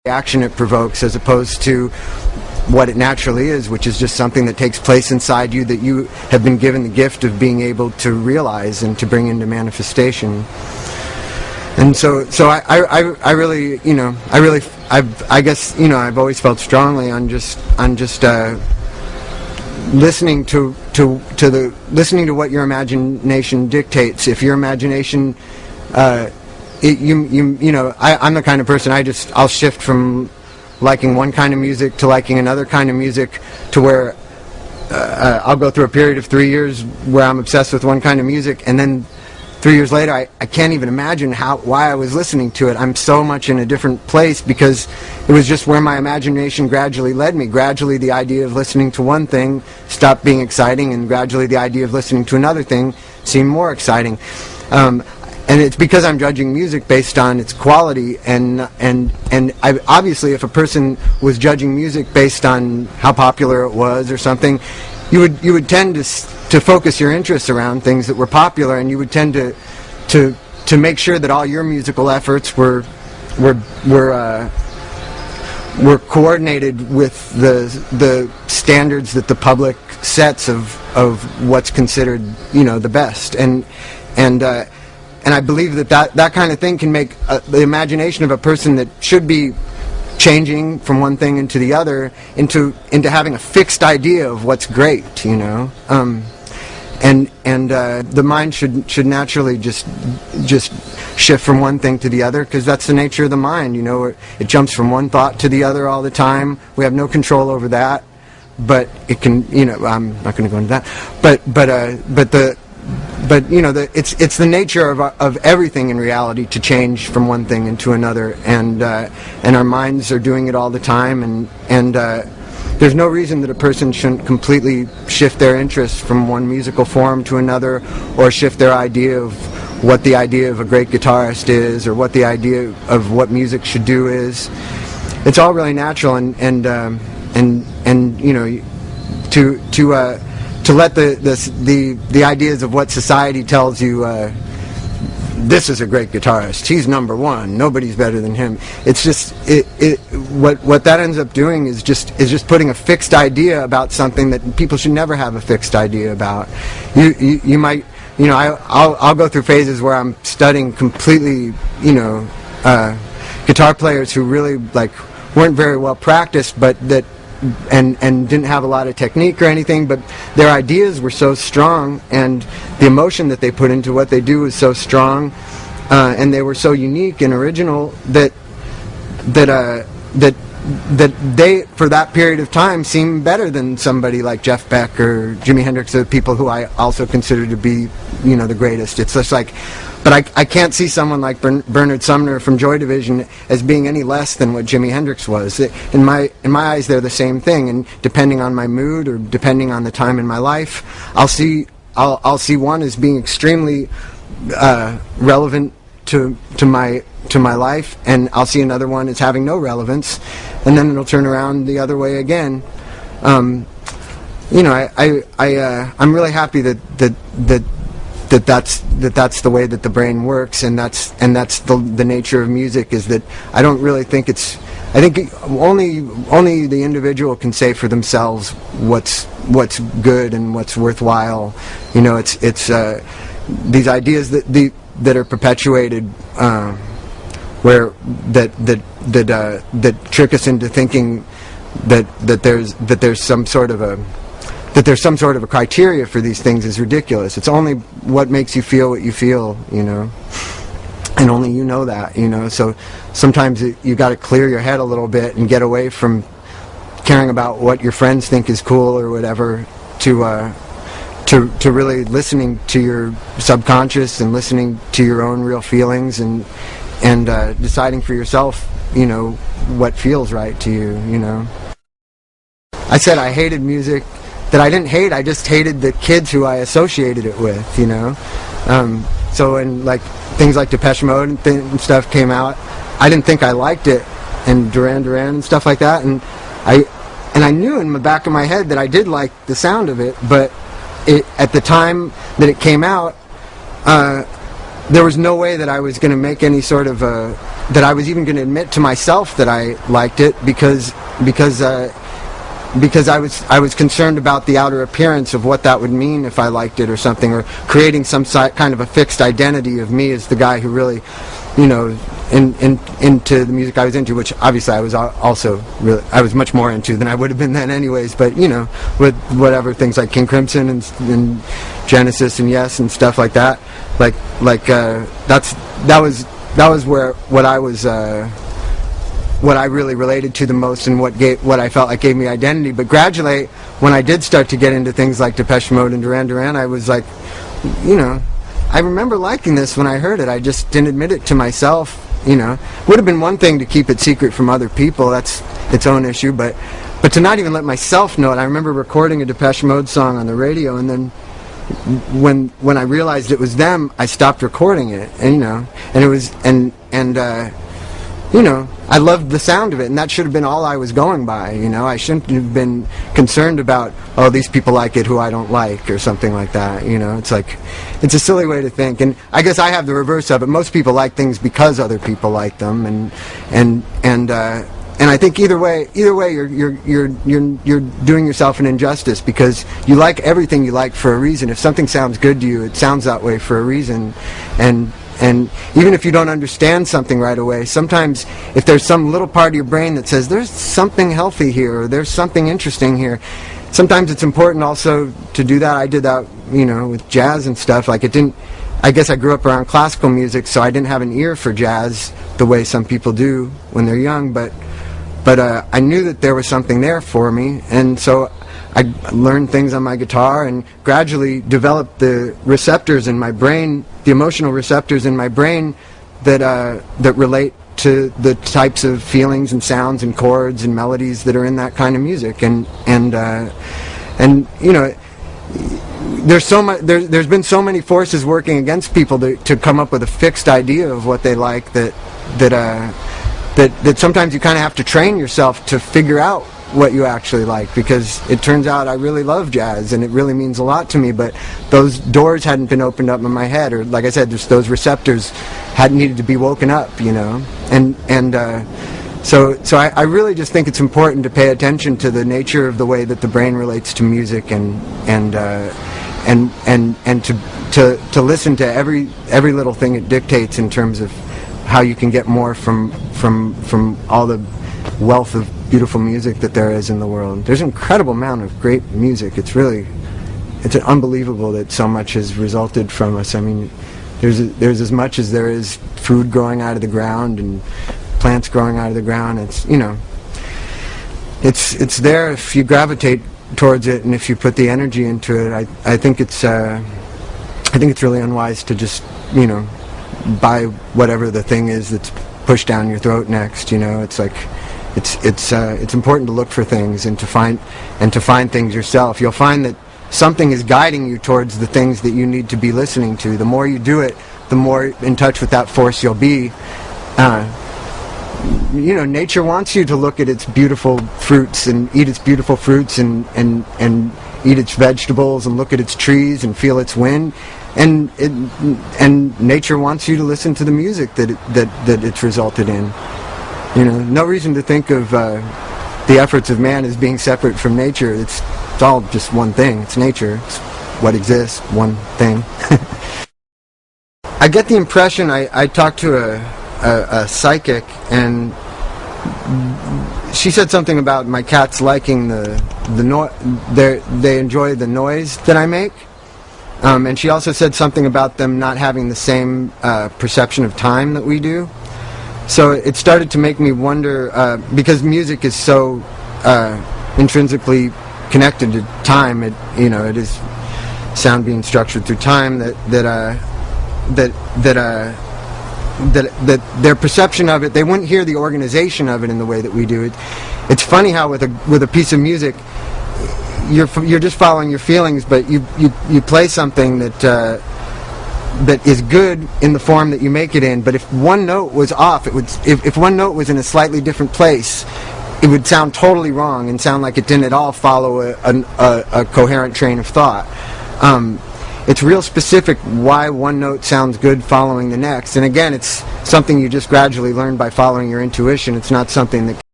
action it provokes, as opposed to what it naturally is, which is just something that takes place inside you that you have been given the gift of being able to realize and to bring into manifestation. And so I really, you know, I guess, you know, I've always felt strongly on just listening to what your imagination dictates. If your imagination, you know, I'm the kind of person, I'll shift from liking one kind of music to liking another kind of music, to where I'll go through a period of 3 years where I'm obsessed with one kind of music, and then 3 years later I can't even imagine why I was listening to it. I'm so much in a different place, because it was just where my imagination gradually led me. Gradually the idea of listening to one thing stopped being exciting, and gradually the idea of listening to another thing seemed more exciting. And it's because I'm judging music based on its quality, and obviously if a person was judging music based on how popular it was or something, you would tend to focus your interests around things that were popular, and you would tend to make sure that all your musical efforts were coordinated with the standards that the public sets of what's considered, you know, the best. And I believe that kind of thing can make the imagination of a person that should be changing from one thing into the other into having a fixed idea of what's great, you know. And the mind should naturally just shift from one thing to the other, because that's the nature of the mind, you know. It jumps from one thought to the other all the time. We have no control over that, but it can, you know. I'm not going to go into that, but you know, it's the nature of everything in reality to change from one thing into another, and our minds are doing it all the time, and there's no reason that a person shouldn't completely shift their interest from one musical form to another, or shift their idea of what the idea of a great guitarist is, or what the idea of what music should do is. It's all really natural, and you know, to let the ideas of what society tells you, this is a great guitarist, he's number one, nobody's better than him. It's just what that ends up doing is just putting a fixed idea about something that people should never have a fixed idea about. You might, you know, I'll go through phases where I'm studying completely, you know, guitar players who really weren't very well practiced, but that and didn't have a lot of technique or anything, but their ideas were so strong, and the emotion that they put into what they do was so strong, and they were so unique and original that they, for that period of time, seemed better than somebody like Jeff Beck or Jimi Hendrix, or people who I also consider to be, you know, the greatest. It's just like, but I can't see someone like Bernard Sumner from Joy Division as being any less than what Jimi Hendrix was. In my eyes, they're the same thing, and depending on my mood or depending on the time in my life, I'll see one as being extremely relevant to my life, and I'll see another one as having no relevance, and then it'll turn around the other way again. You know, I'm really happy that's the way that the brain works, and that's the nature of music, is that I don't really think it's, I think only the individual can say for themselves what's good and what's worthwhile. You know, it's these ideas that are perpetuated, where that trick us into thinking that there's some sort of a criteria for these things is ridiculous. It's only what makes you feel what you feel, you know, and only you know that, you know. So sometimes you got to clear your head a little bit and get away from caring about what your friends think is cool or whatever, to really listening to your subconscious and listening to your own real feelings, and deciding for yourself, you know, what feels right to you, you know. I said I hated music that I didn't hate, I just hated the kids who I associated it with, you know. So when things like Depeche Mode and stuff came out, I didn't think I liked it, and Duran Duran and stuff like that, and I knew in the back of my head that I did like the sound of it, but at the time that it came out, there was no way that I was going to make any sort of that I was even going to admit to myself that I liked it, because I was concerned about the outer appearance of what that would mean if I liked it or something, or creating some kind of a fixed identity of me as the guy who really, into the music I was into, which obviously I was also really, I was much more into than I would have been then anyways, but with whatever things like King Crimson and Genesis and Yes and stuff like that, that was where what I really related to the most, and what I felt like gave me identity. But gradually, when I did start to get into things like Depeche Mode and Duran Duran, I was like, I remember liking this when I heard it. I just didn't admit it to myself. Would have been one thing to keep it secret from other people. That's its own issue. But to not even let myself know it. I remember recording a Depeche Mode song on the radio, and then when I realized it was them, I stopped recording it. And it was I loved the sound of it, and that should have been all I was going by. I shouldn't have been concerned about, oh, these people like it who I don't like, or something like that. It's like, it's a silly way to think, and I guess I have the reverse of it. Most people like things because other people like them, and I think either way you're doing yourself an injustice, because you like everything you like for a reason. If something sounds good to you, it sounds that way for a reason, and even if you don't understand something right away, sometimes if there's some little part of your brain that says there's something healthy here, or there's something interesting here, sometimes it's important also to do that. I did that, with jazz and stuff. I guess I grew up around classical music, so I didn't have an ear for jazz the way some people do when they're young, but I knew that there was something there for me, and so I learned things on my guitar and gradually developed the receptors in my brain, the emotional receptors in my brain that relate to the types of feelings and sounds and chords and melodies that are in that kind of music. And there's so much. There's been so many forces working against people to come up with a fixed idea of what they like that sometimes you kind of have to train yourself to figure out what you actually like, because it turns out I really love jazz and it really means a lot to me, but those doors hadn't been opened up in my head, or like I said, just those receptors hadn't needed to be woken up, so I really just think it's important to pay attention to the nature of the way that the brain relates to music, and to listen to every little thing it dictates in terms of how you can get more from all the wealth of beautiful music that there is in the world. There's an incredible amount of great music. It's unbelievable that so much has resulted from us. I mean, there's as much as there is food growing out of the ground and plants growing out of the ground. It's there if you gravitate towards it and if you put the energy into it. I think it's really unwise to just buy whatever the thing is that's pushed down your throat next. It's like it's important to look for things and to find things yourself. You'll find that something is guiding you towards the things that you need to be listening to. The more you do it, the more in touch with that force you'll be. Nature wants you to look at its beautiful fruits and eat its beautiful fruits and eat its vegetables and look at its trees and feel its wind. And nature wants you to listen to the music that it's resulted in. No reason to think of the efforts of man as being separate from nature. It's all just one thing. It's nature. It's what exists, one thing. I get the impression, I talked to a psychic, and she said something about my cats liking they enjoy the noise that I make. And she also said something about them not having the same perception of time that we do. So it started to make me wonder, because music is so intrinsically connected to time. It is sound being structured through time. That their perception of it, they wouldn't hear the organization of it in the way that we do. It's funny how with a piece of music, you're just following your feelings, but you play something that is good in the form that you make it in. But if one note was off, if one note was in a slightly different place, it would sound totally wrong and sound like it didn't at all follow a coherent train of thought. it's real specific why one note sounds good following the next. And again, it's something you just gradually learn by following your intuition. It's not something that